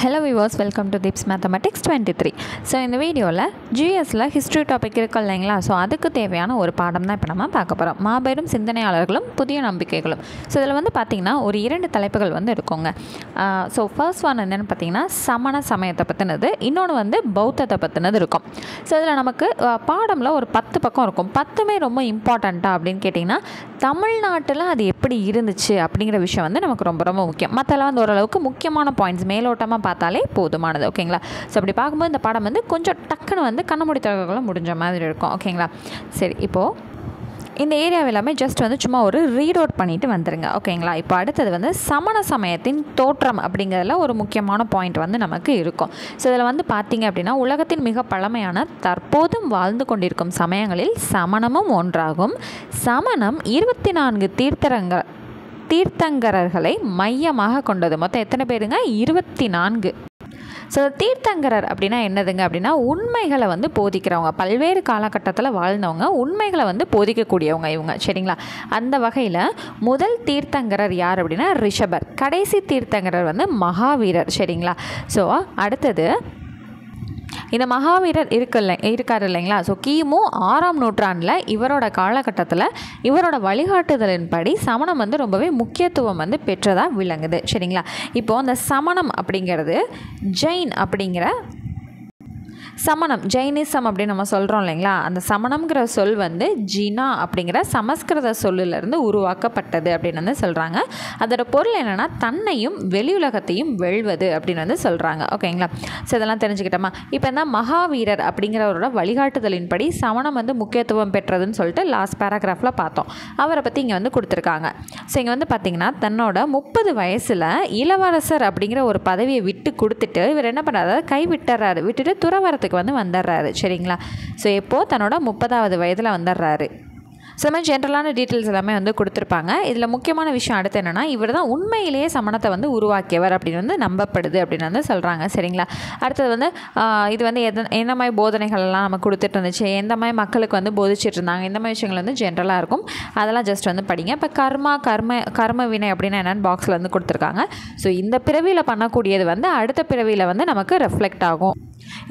Hello viewers, welcome to Deeps Mathematics 23. So இந்த வீடியோவில் ஜிஎஸ்ல history topic இருக்கு இல்லைங்களா, ஸோ அதுக்கு தேவையான ஒரு பாடம் தான் இப்போ நம்ம பார்க்க போகிறோம். மாபெரும் சிந்தனையாளர்களும் புதிய நம்பிக்கைகளும். ஸோ இதில் வந்து பார்த்திங்கன்னா ஒரு 2 தலைப்புகள் வந்து இருக்குங்க. ஸோ ஃபர்ஸ்ட் ஒன் என்னென்னு பார்த்திங்கன்னா சமண சமயத்தை பற்றினது, இன்னொன்று வந்து பௌத்தத்தை பற்றினது இருக்கும். ஸோ இதில் நமக்கு பாடமில் ஒரு 10 பக்கம் இருக்கும். 10மே ரொம்ப இம்பார்ட்டண்ட்டாக அப்படின்னு கேட்டிங்கன்னா தமிழ்நாட்டில் அது எப்படி இருந்துச்சு அப்படிங்கிற விஷயம் வந்து நமக்கு ரொம்ப ரொம்ப முக்கியம். மற்றெல்லாம் வந்து ஓரளவுக்கு முக்கியமான பாயிண்ட்ஸ் மேலோட்டமாக பார்த்தாலே போதுமானது. ஓகேங்களா. ஸோ அப்படி பார்க்கும்போது இந்த பாடம் வந்து கொஞ்சம் டக்குன்னு வந்து கண்ணமூடி திறக்கக்குள்ள முடிஞ்ச மாதிரி இருக்கும். ஓகேங்களா. சரி, இப்போது இந்த ஏரியாவை எல்லாமே ஜஸ்ட் வந்து சும்மா ஒரு ரீட் அவுட் பண்ணிவிட்டு வந்துடுங்க. ஓகேங்களா. இப்போ அடுத்தது வந்து சமண சமயத்தின் தோற்றம் அப்படிங்கிறதுல ஒரு முக்கியமான பாயிண்ட் வந்து நமக்கு இருக்கும். ஸோ இதில் வந்து பார்த்திங்க அப்படின்னா உலகத்தின் மிக பழமையான தற்போதும் வாழ்ந்து கொண்டிருக்கும் சமயங்களில் சமணமும் ஒன்றாகும். சமணம் 24 தீர்த்தங்கரர்களை மையமாக கொண்டது. மொத்தம் எத்தனை பேருங்க? 24. ஸோ தீர்த்தங்கரர் அப்படின்னா என்னதுங்க அப்படின்னா உண்மைகளை வந்து போதிக்கிறவங்க, பல்வேறு காலகட்டத்தில் வாழ்ந்தவங்க, உண்மைகளை வந்து போதிக்கக்கூடியவங்க இவங்க. சரிங்களா. அந்த வகையில் முதல் தீர்த்தங்கரர் யார் அப்படின்னா ரிஷபர். கடைசி தீர்த்தங்கரர் வந்து மகாவீரர். சரிங்களா. ஸோ அடுத்தது இந்த மகாவீரர் இருக்கார் இல்லைங்களா. ஸோ கிமு 6ஆம் நூற்றாண்டில் இவரோட காலகட்டத்தில் இவரோட வழிகாட்டுதலின்படி சமணம் வந்து ரொம்பவே முக்கியத்துவம் வந்து பெற்றதாக விளங்குது. சரிங்களா. இப்போது அந்த சமணம் அப்படிங்கிறது ஜெயின் அப்படிங்கிற சமணம், ஜெயினிசம் அப்படின்னு நம்ம சொல்கிறோம் இல்லைங்களா. அந்த சமணம்ங்கிற சொல் வந்து ஜினா அப்படிங்கிற சமஸ்கிருத சொல்லிலிருந்து உருவாக்கப்பட்டது அப்படின்னு வந்து சொல்கிறாங்க. அதோட பொருள் என்னென்னா தன்னையும் வெளியுலகத்தையும் வெல்வது அப்படின்னு வந்து சொல்கிறாங்க. ஓகேங்களா. ஸோ இதெல்லாம் தெரிஞ்சுக்கிட்டோமா. இப்போ இந்த மகாவீரர் அப்படிங்கிறவரோட வழிகாட்டுதலின்படி சமணம் வந்து முக்கியத்துவம் பெற்றதுன்னு சொல்லிட்டு லாஸ்ட் பேராகிராஃபில் பார்த்தோம். அவரை பற்றி இங்கே வந்து கொடுத்துருக்காங்க. ஸோ இங்கே வந்து பார்த்திங்கன்னா தன்னோட 30 வயசில் இளவரசர் அப்படிங்கிற ஒரு பதவியை விட்டு கொடுத்துட்டு இவர் என்ன பண்ணுறாரு, கைவிட்டுறாரு, விட்டுட்டு துறவரத்துக்கு வந்து வந்துடுறாரு. சரிங்களா. ஸோ எப்போது தன்னோட 30வது வயதில் வந்துடுறாரு. ஸோ இந்த மாதிரி ஜென்ரலான டீட்டெயில்ஸ் எல்லாமே வந்து கொடுத்துருப்பாங்க. இதில் முக்கியமான விஷயம் அடுத்து என்னென்னா இவர் தான் உண்மையிலேயே சமணத்தை வந்து உருவாக்கியவர் அப்படின்னு வந்து நம்பப்படுது அப்படின்னு வந்து சொல்கிறாங்க. சரிங்களா. அடுத்தது வந்து இது வந்து என்ன மாதிரி போதனைகள்லாம் நம்ம கொடுத்துட்டு இருந்துச்சு, எந்த மாதிரி மக்களுக்கு வந்து போதிச்சுட்டு இருந்தாங்க, இந்த மாதிரி விஷயங்கள் வந்து ஜென்ரலாக இருக்கும். அதெல்லாம் ஜஸ்ட் வந்து படிங்க. இப்போ கர்ம வினை அப்படின்னா என்னென்னு பாக்ஸில் வந்து கொடுத்துருக்காங்க. ஸோ இந்த பிறவியில் பண்ணக்கூடியது வந்து அடுத்த பிறவியில் வந்து நமக்கு ரெஃப்ளெக்ட் ஆகும்.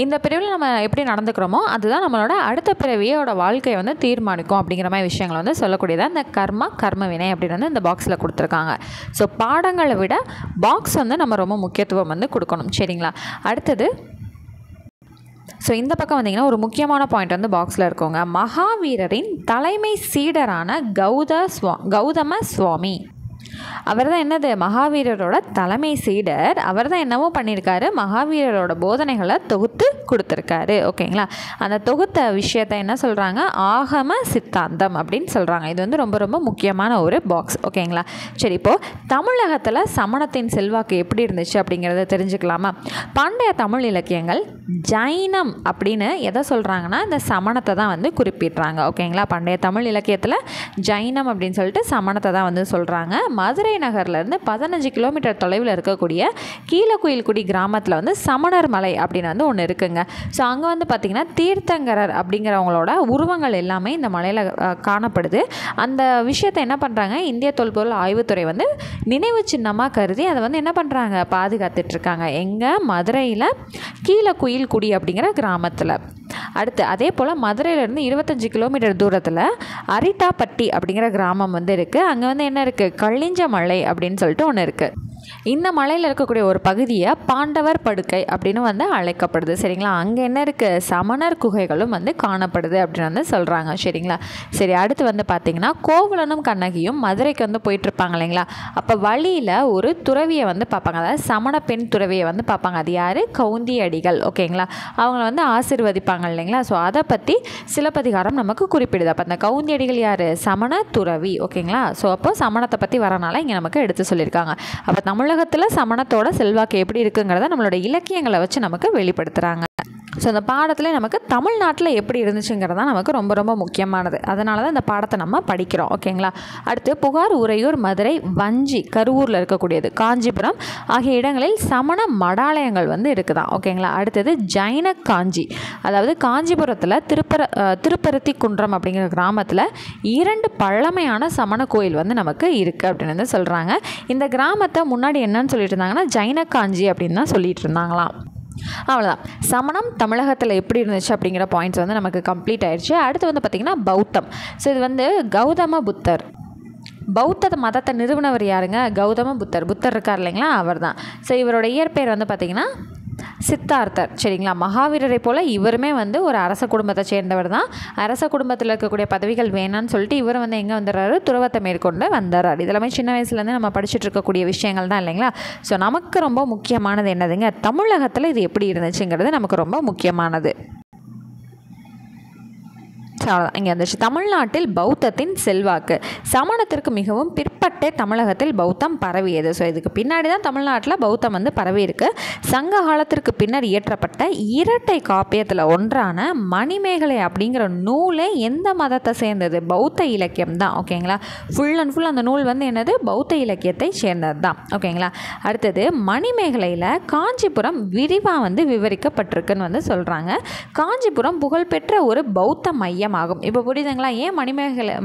இந்த பிறவியில் நம்ம எப்படி நடந்துக்கிறோமோ அதுதான் நம்மளோட அடுத்த பிறவியோட வாழ்க்கையை வந்து தீர்மானிக்கும் அப்படிங்கிற மாதிரி விஷயங்களை வந்து சொல்லக்கூடியதான் இந்த கர்ம வினை அப்படின்னு வந்து இந்த பாக்ஸில் கொடுத்துருக்காங்க. ஸோ பாடங்களை விட பாக்ஸ் வந்து நம்ம ரொம்ப முக்கியத்துவம் வந்து கொடுக்கணும். சரிங்களா. அடுத்தது ஸோ இந்த பக்கம் வந்தீங்கன்னா ஒரு முக்கியமான பாயிண்ட் வந்து பாக்ஸில் இருக்கோங்க. மகாவீரரின் தலைமை சீடரான கௌதம சுவாமி அவர் தான் என்னது, மகாவீரரோட தலைமை சீடர். அவர் தான் என்னவோ பண்ணியிருக்காரு, மகாவீரரோட போதனைகளை தொகுத்து கொடுத்துருக்காரு. ஓகேங்களா. அந்த தொகுத்த விஷயத்தை என்ன சொல்கிறாங்க, ஆகம சித்தாந்தம் அப்படின்னு சொல்கிறாங்க. இது வந்து ரொம்ப ரொம்ப முக்கியமான ஒரு பாக்ஸ். ஓகேங்களா. சரி, இப்போது தமிழகத்தில் சமணத்தின் செல்வாக்கு எப்படி இருந்துச்சு அப்படிங்கிறத தெரிஞ்சுக்கலாமா. பண்டைய தமிழ் இலக்கியங்கள் ஜைனம் அப்படின்னு எதை சொல்கிறாங்கன்னா இந்த சமணத்தை தான் வந்து குறிப்பிடுறாங்க. ஓகேங்களா. பண்டைய தமிழ் இலக்கியத்தில் ஜைனம் அப்படின்னு சொல்லிட்டு சமணத்தை தான் வந்து சொல்கிறாங்க. மதுரை நகர்லேருந்து 15 கிலோமீட்டர் தொலைவில் இருக்கக்கூடிய கீழக்குயில்குடி கிராமத்தில் வந்து சமணர் மலை அப்படின்னு வந்து ஒன்று இருக்குங்க. ஸோ அங்கே வந்து பார்த்திங்கன்னா தீர்த்தங்கரர் அப்படிங்கிறவங்களோட உருவங்கள் எல்லாமே இந்த மலையில் காணப்படுது. அந்த விஷயத்தை என்ன பண்ணுறாங்க, இந்திய தொல்பொருள் ஆய்வுத்துறை வந்து நினைவு சின்னமாக கருதி அதை வந்து என்ன பண்ணுறாங்க, பாதுகாத்துட்ருக்காங்க. எங்கே, மதுரையில் கீழக்குயில்குடி அப்படிங்கிற கிராமத்தில். அடுத்து அதே போல் மதுரையிலேருந்து 25 கிலோமீட்டர் தூரத்தில் அரிட்டாப்பட்டி அப்படிங்கிற கிராமம் வந்து இருக்குது. அங்கே வந்து என்ன இருக்குது, கள்ளிஞ்ச மலை அப்படின்னு சொல்லிட்டு ஒன்று இருக்குது. இந்த மலையில் இருக்கக்கூடிய ஒரு பகுதியை பாண்டவர் படுக்கை அப்படின்னு வந்து அழைக்கப்படுது. சரிங்களா. அங்கே என்ன இருக்குது, சமணர் குகைகளும் வந்து காணப்படுது அப்படின்னு வந்து சொல்கிறாங்க. சரிங்களா. சரி, அடுத்து வந்து பார்த்திங்கன்னா கோவலனும் கண்ணகியும் மதுரைக்கு வந்து போயிட்டுருப்பாங்க இல்லைங்களா. அப்போ வழியில் ஒரு துறவியை வந்து பார்ப்பாங்க, அதாவது சமண பெண் துறவியை வந்து பார்ப்பாங்க. அது யார், கவுந்தி அடிகள். ஓகேங்களா. அவங்கள வந்து ஆசீர்வதிப்பாங்க இல்லைங்களா. ஸோ அதை பற்றி சிலப்பதிகாரம் நமக்கு குறிப்பிடுது. அப்போ அந்த கவுந்தி அடிகள் யார், சமண துறவி. ஓகேங்களா. ஸோ அப்போ சமணத்தை பற்றி வரனால இங்கே நமக்கு எடுத்து சொல்லியிருக்காங்க. அப்போ தமிழகத்தில் சமணத்தோட செல்வாக்கு எப்படி இருக்குங்கிறத நம்மளோட இலக்கியங்களை வச்சு நமக்கு வெளிப்படுத்துகிறாங்க. ஸோ அந்த பாடத்தில் நமக்கு தமிழ்நாட்டில் எப்படி இருந்துச்சுங்கிறது தான் நமக்கு ரொம்ப ரொம்ப முக்கியமானது. அதனால தான் இந்த பாடத்தை நம்ம படிக்கிறோம். ஓகேங்களா. அடுத்து புகார், உறையூர், மதுரை, வஞ்சி, கருவூரில் இருக்கக்கூடியது, காஞ்சிபுரம் ஆகிய இடங்களில் சமண மடாலயங்கள் வந்து இருக்குதான். ஓகேங்களா. அடுத்தது ஜைன காஞ்சி, அதாவது காஞ்சிபுரத்தில் திருப்பருத்தி குன்றம் அப்படிங்கிற கிராமத்தில் 2 பழமையான சமண கோயில் வந்து நமக்கு இருக்குது அப்படின்னு வந்து சொல்கிறாங்க. இந்த கிராமத்தை முன்னாடி என்னன்னு சொல்லிட்டு இருந்தாங்கன்னா ஜைன காஞ்சி அப்படின்னு தான் சொல்லிட்டு இருந்தாங்களாம். அவ்வளோதான். சமணம் தமிழகத்தில் எப்படி இருந்துச்சு அப்படிங்கிற பாயிண்ட்ஸ் வந்து நமக்கு கம்ப்ளீட் ஆயிடுச்சு. அடுத்து வந்து பார்த்திங்கன்னா பௌத்தம். ஸோ இது வந்து கௌதம புத்தர், பௌத்த மதத்தை நிறுவனவர் யாருங்க? கௌதம புத்தர். புத்தர் இருக்கார் இல்லைங்களா, அவர் தான். ஸோ இவரோட இயற்பெயர் வந்து பார்த்திங்கன்னா சித்தார்த்தர். சரிங்களா. மகாவீரரை போல் இவருமே வந்து ஒரு அரச குடும்பத்தை சேர்ந்தவர் தான். அரச குடும்பத்தில் இருக்கக்கூடிய பதவிகள் வேணான்னு சொல்லிட்டு இவர் வந்து எங்கே வந்துடுறாரு? துறவத்தை மேற்கொண்டு வந்துடுறாரு. இதெல்லாமே சின்ன வயசுலேருந்து நம்ம படிச்சுட்டு இருக்கக்கூடிய விஷயங்கள் தான் இல்லைங்களா. ஸோ நமக்கு ரொம்ப முக்கியமானது என்னதுங்க? தமிழகத்தில் இது எப்படி இருந்துச்சுங்கிறது நமக்கு ரொம்ப முக்கியமானது. அவ்வளோதான், இங்கே வந்துச்சு. தமிழ்நாட்டில் பௌத்தத்தின் செல்வாக்கு. சமணத்திற்கு மிகவும் பிற்பட்டே தமிழகத்தில் பௌத்தம் பரவியது. ஸோ இதுக்கு பின்னாடி தான் தமிழ்நாட்டில் பௌத்தம் வந்து பரவி இருக்கு. சங்க காலத்திற்கு பின்னர் இயற்றப்பட்ட இரட்டை காப்பியத்தில் ஒன்றான மணிமேகலை அப்படிங்கிற நூலே எந்த மதத்தை சேர்ந்தது? பௌத்த இலக்கியம் தான். ஓகேங்களா. ஃபுல் அண்ட் ஃபுல் அந்த நூல் வந்து என்னது? பௌத்த இலக்கியத்தை சேர்ந்தது தான். ஓகேங்களா. அடுத்தது மணிமேகலையில் காஞ்சிபுரம் விரிவாக வந்து விவரிக்கப்பட்டிருக்குன்னு வந்து சொல்கிறாங்க. காஞ்சிபுரம் புகழ்பெற்ற ஒரு பௌத்த மையம் ஆகும். இப்போ புரியுதுங்களா ஏன்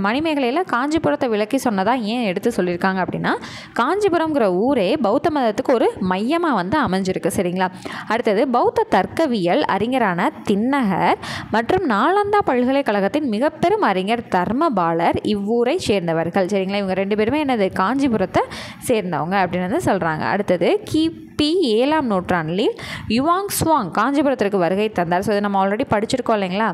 மணிமேகலையில் காஞ்சிபுரத்தை விளக்கி சொன்னதா ஏன் எடுத்து சொல்லியிருக்காங்க அப்படின்னா, காஞ்சிபுரம்ங்கிற ஊரே பௌத்த மதத்துக்கு ஒரு மையமாக வந்து அமைஞ்சிருக்கு. சரிங்களா. அடுத்தது பௌத்த தர்க்கவியல் அறிஞரான திண்ணகர் மற்றும் நாலந்தா பல்கலைக்கழகத்தின் மிக பெரும் அறிஞர் தர்மபாலர் இவ்வூரை சேர்ந்தவர்கள். சரிங்களா. இவங்க 2 பேருமே என்னது? காஞ்சிபுரத்தை சேர்ந்தவங்க அப்படின்னு வந்து சொல்கிறாங்க. அடுத்தது கிபி 7ஆம் நூற்றாண்டில் யுவாங் சுவாங் காஞ்சிபுரத்திற்கு வருகை தந்தார். ஸோ இதை நம்ம ஆல்ரெடி படிச்சிருக்கோம் இல்லைங்களா,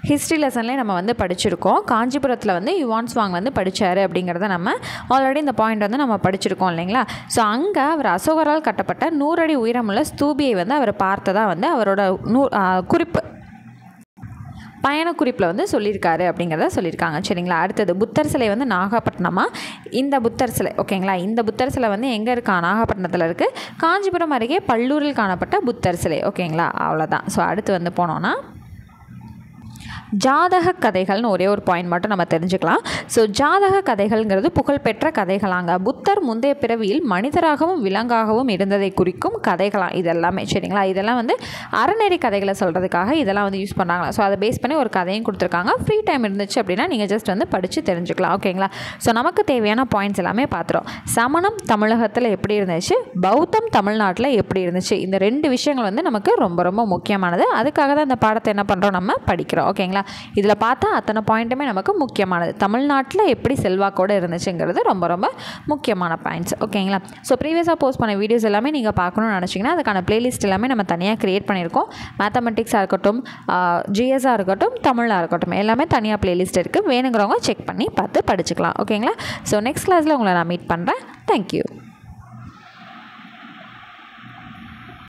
ஹிஸ்ட்ரி லெசன்லேயே நம்ம வந்து படிச்சிருக்கோம். காஞ்சிபுரத்தில் வந்து யுவான் சுவாங் வந்து படித்தார் அப்படிங்கிறத நம்ம ஆல்ரெடி இந்த பாயிண்ட் வந்து நம்ம படிச்சிருக்கோம் இல்லைங்களா. ஸோ அங்கே அவர் அசோகரால் கட்டப்பட்ட 100 அடி உயரமுள்ள ஸ்தூபியை வந்து அவர் பார்த்ததா வந்து அவரோட பயண குறிப்பில் வந்து சொல்லியிருக்காரு அப்படிங்கிறத சொல்லியிருக்காங்க. சரிங்களா. அடுத்தது புத்தர் சிலை வந்து நாகப்பட்டினமா. இந்த புத்தர் சிலை ஓகேங்களா, இந்த புத்தர் சிலை வந்து எங்கே இருக்கா? நாகப்பட்டினத்தில் இருக்குது. காஞ்சிபுரம் அருகே பல்லூரில் காணப்பட்ட புத்தர் சிலை. ஓகேங்களா. அவ்வளோதான். ஸோ அடுத்து வந்து போனோன்னா ஜாதக கதைகள்னு ஒரே ஒரு பாயிண்ட் மட்டும் நம்ம தெரிஞ்சுக்கலாம். ஸோ ஜாதக கதைகள்ங்கிறது புகழ்பெற்ற கதைகளாங்க. புத்தர் முந்தைய பிறவியில் மனிதராகவும் விலங்காகவும் இருந்ததை குறிக்கும் கதைகளாம் இதெல்லாமே. சரிங்களா. இதெல்லாம் வந்து அறநெறி கதைகளை சொல்கிறதுக்காக இதெல்லாம் வந்து யூஸ் பண்ணுறாங்களா. ஸோ அதை பேஸ் பண்ணி ஒரு கதையும் கொடுத்துருக்காங்க. ஃப்ரீ டைம் இருந்துச்சு அப்படின்னா நீங்கள் ஜஸ்ட் வந்து படித்து தெரிஞ்சுக்கலாம். ஓகேங்களா. ஸோ நமக்கு தேவையான பாயிண்ட்ஸ் எல்லாமே பார்த்துரும். சமணம் தமிழகத்தில் எப்படி இருந்துச்சு, பௌத்தம் தமிழ்நாட்டில் எப்படி இருந்துச்சு, இந்த 2 விஷயங்கள் வந்து நமக்கு ரொம்ப ரொம்ப முக்கியமானது. அதுக்காக தான் இந்த பாடத்தை என்ன பண்ணுறோம், நம்ம படிக்கிறோம். ஓகேங்களா. இதில் பார்த்தா அத்தனை பாயிண்ட்டுமே நமக்கு முக்கியமானது. தமிழ்நாட்டில் எப்படி செல்வாக்கோடு இருந்துச்சுங்கிறது ரொம்ப ரொம்ப முக்கியமான பாயிண்ட்ஸ். ஓகேங்களா. ஸோ ப்ரீவியஸாக போஸ்ட் பண்ண வீடியோஸ் எல்லாமே நீங்கள் பார்க்கணும்னு நினச்சிங்கன்னா அதுக்கான பிளேலிஸ்ட் எல்லாமே நம்ம தனியாக க்ரியேட் பண்ணியிருக்கோம். மேத்தமெட்டிக்ஸாக இருக்கட்டும், ஜிஎஸ்ஸாக இருக்கட்டும், தமிழாக இருக்கட்டும், எல்லாமே தனியாக பிளேலிஸ்ட் இருக்குது. வேணுங்கிறவங்க செக் பண்ணி பார்த்து படிச்சுக்கலாம். ஓகேங்களா. ஸோ நெக்ஸ்ட் கிளாஸில் உங்களை நான் மீட் பண்ணுறேன். தேங்க்யூ.